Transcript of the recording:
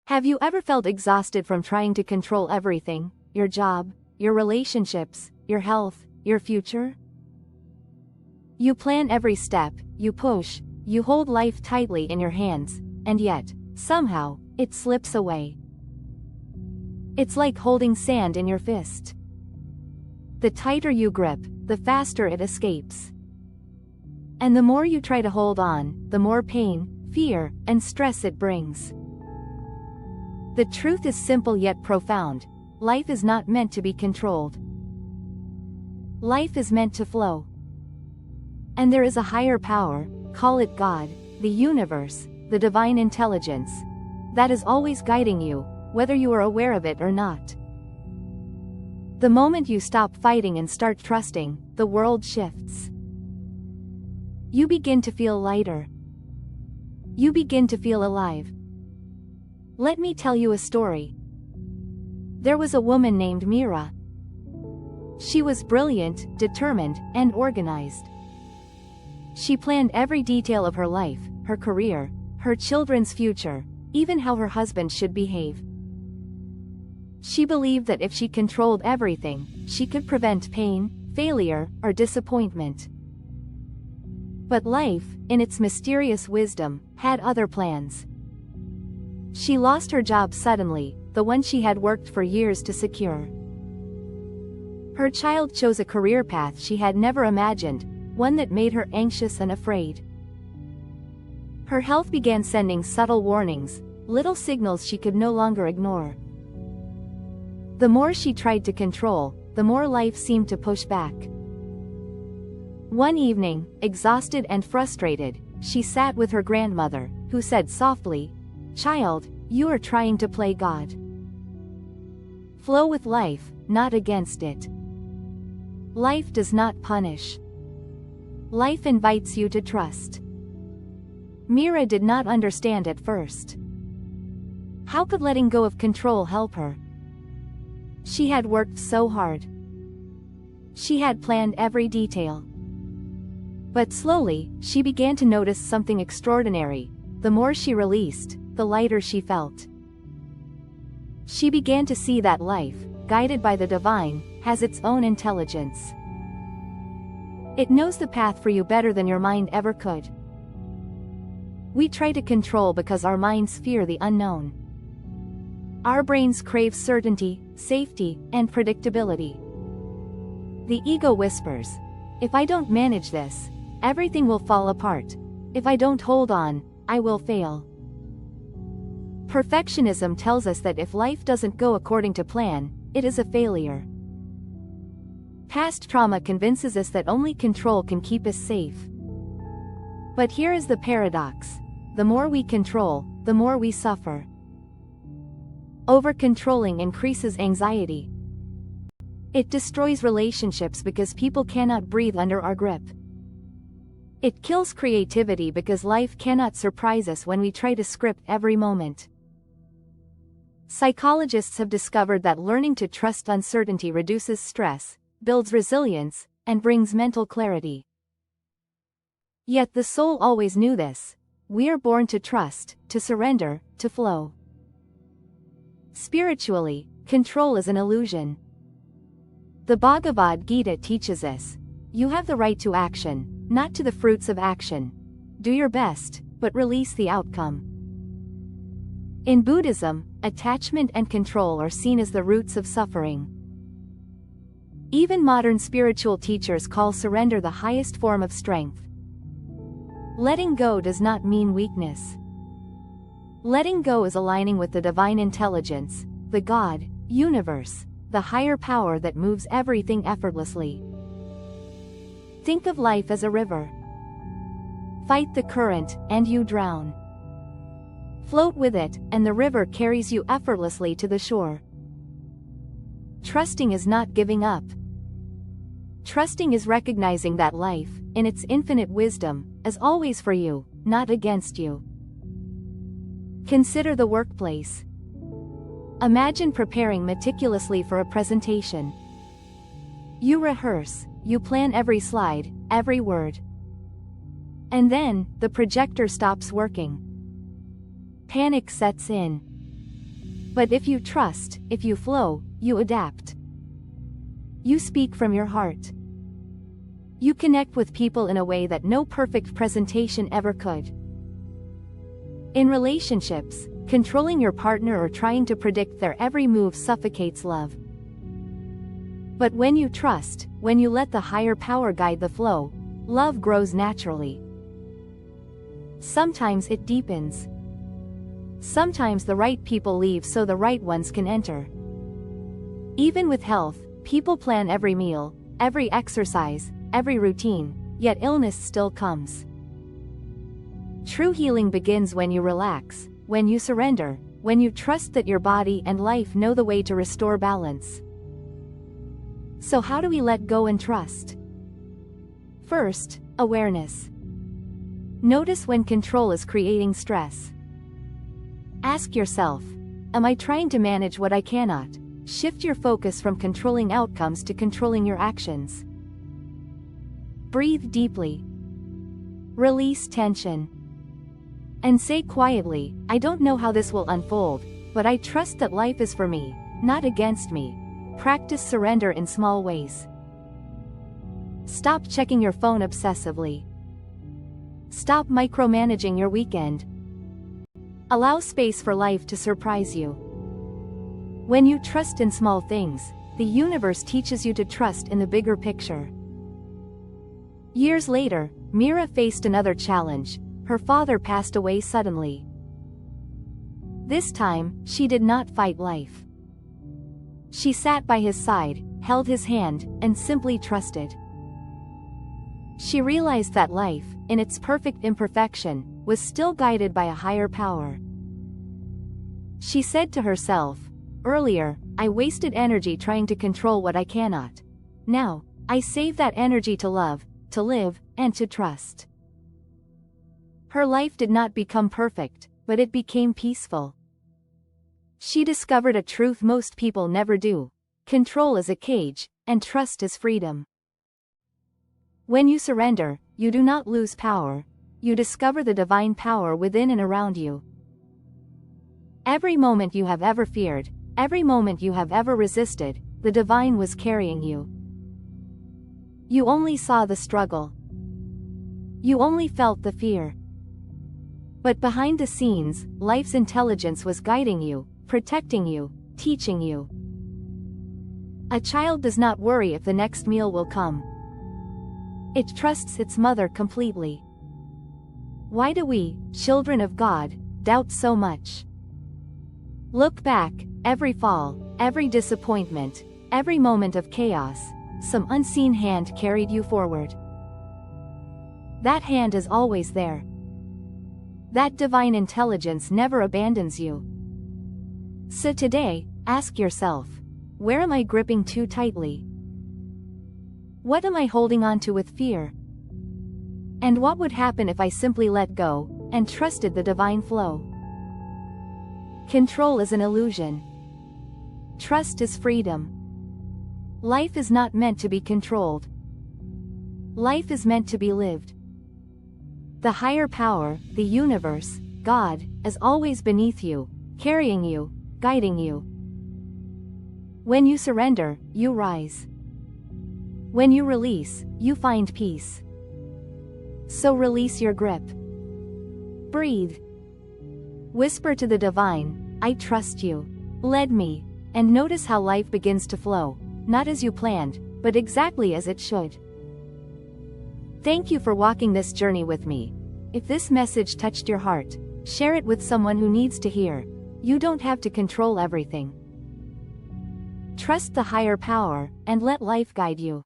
Have you ever felt exhausted from trying to control everything? Your job, your relationships, your health, your future? You plan every step, you push, you hold life tightly in your hands, and yet, somehow, it slips away. It's like holding sand in your fist. The tighter you grip, the faster it escapes. And the more you try to hold on, the more pain, fear, and stress it brings. The truth is simple yet profound. Life is not meant to be controlled. Life is meant to flow. And there is a higher power, call it God, the universe, the divine intelligence, that is always guiding you, whether you are aware of it or not. The moment you stop fighting and start trusting, the world shifts. You begin to feel lighter. You begin to feel alive. Let me tell you a story. There was a woman named Mira. She was brilliant, determined, and organized. She planned every detail of her life, her career, her children's future, even how her husband should behave. She believed that if she controlled everything, she could prevent pain, failure, or disappointment. But life, in its mysterious wisdom, had other plans. She lost her job suddenly, the one she had worked for years to secure. Her child chose a career path she had never imagined, one that made her anxious and afraid. Her health began sending subtle warnings, little signals she could no longer ignore. The more she tried to control, the more life seemed to push back. One evening, exhausted and frustrated, she sat with her grandmother, who said softly, "Child, you are trying to play God. Flow with life, not against it. Life does not punish. Life invites you to trust." Mira did not understand at first. How could letting go of control help her? She had worked so hard. She had planned every detail. But slowly, she began to notice something extraordinary. The more she released, the lighter she felt. She began to see that life, guided by the divine, has its own intelligence. It knows the path for you better than your mind ever could. We try to control because our minds fear the unknown. Our brains crave certainty, safety, and predictability. The ego whispers, "If I don't manage this, everything will fall apart. If I don't hold on, I will fail." Perfectionism tells us that if life doesn't go according to plan, it is a failure. Past trauma convinces us that only control can keep us safe. But here is the paradox. The more we control, the more we suffer. Over-controlling increases anxiety. It destroys relationships because people cannot breathe under our grip. It kills creativity because life cannot surprise us when we try to script every moment. Psychologists have discovered that learning to trust uncertainty reduces stress, builds resilience, and brings mental clarity. Yet the soul always knew this. We are born to trust, to surrender, to flow. Spiritually, control is an illusion. The Bhagavad Gita teaches us, you have the right to action, not to the fruits of action. Do your best, but release the outcome. In Buddhism, attachment and control are seen as the roots of suffering. Even modern spiritual teachers call surrender the highest form of strength. Letting go does not mean weakness. Letting go is aligning with the divine intelligence, the God, universe, the higher power that moves everything effortlessly. Think of life as a river. Fight the current, and you drown. Float with it, and the river carries you effortlessly to the shore. Trusting is not giving up. Trusting is recognizing that life, in its infinite wisdom, is always for you, not against you. Consider the workplace. Imagine preparing meticulously for a presentation. You rehearse, you plan every slide, every word. And then, the projector stops working. Panic sets in. But if you trust, if you flow, you adapt. You speak from your heart. You connect with people in a way that no perfect presentation ever could. In relationships, controlling your partner or trying to predict their every move suffocates love. But when you trust, when you let the higher power guide the flow, love grows naturally. Sometimes it deepens. Sometimes the right people leave so the right ones can enter. Even with health, people plan every meal, every exercise, every routine, yet illness still comes. True healing begins when you relax, when you surrender, when you trust that your body and life know the way to restore balance. So how do we let go and trust? First, awareness. Notice when control is creating stress. Ask yourself, am I trying to manage what I cannot? Shift your focus from controlling outcomes to controlling your actions. Breathe deeply. Release tension. And say quietly, I don't know how this will unfold, but I trust that life is for me, not against me. Practice surrender in small ways. Stop checking your phone obsessively. Stop micromanaging your weekend. Allow space for life to surprise you. When you trust in small things, the universe teaches you to trust in the bigger picture. Years later, Mira faced another challenge. Her father passed away suddenly. This time, she did not fight life. She sat by his side, held his hand, and simply trusted. She realized that life, in its perfect imperfection, was still guided by a higher power. She said to herself, earlier, I wasted energy trying to control what I cannot. Now, I save that energy to love, to live, and to trust. Her life did not become perfect, but it became peaceful. She discovered a truth most people never do. Control is a cage, and trust is freedom. When you surrender, you do not lose power. You discover the divine power within and around you. Every moment you have ever feared, every moment you have ever resisted, the divine was carrying you. You only saw the struggle. You only felt the fear. But behind the scenes, life's intelligence was guiding you, protecting you, teaching you. A child does not worry if the next meal will come. It trusts its mother completely. Why do we, children of God, doubt so much? Look back, every fall, every disappointment, every moment of chaos, some unseen hand carried you forward. That hand is always there. That divine intelligence never abandons you. So today, ask yourself, where am I gripping too tightly? What am I holding on to with fear? And what would happen if I simply let go, and trusted the divine flow? Control is an illusion. Trust is freedom. Life is not meant to be controlled. Life is meant to be lived. The higher power, the universe, God, is always beneath you, carrying you, guiding you. When you surrender, you rise. When you release, you find peace. So release your grip. Breathe. Whisper to the divine, I trust you. Lead me. And notice how life begins to flow, not as you planned, but exactly as it should. Thank you for walking this journey with me. If this message touched your heart, share it with someone who needs to hear. You don't have to control everything. Trust the higher power, and let life guide you.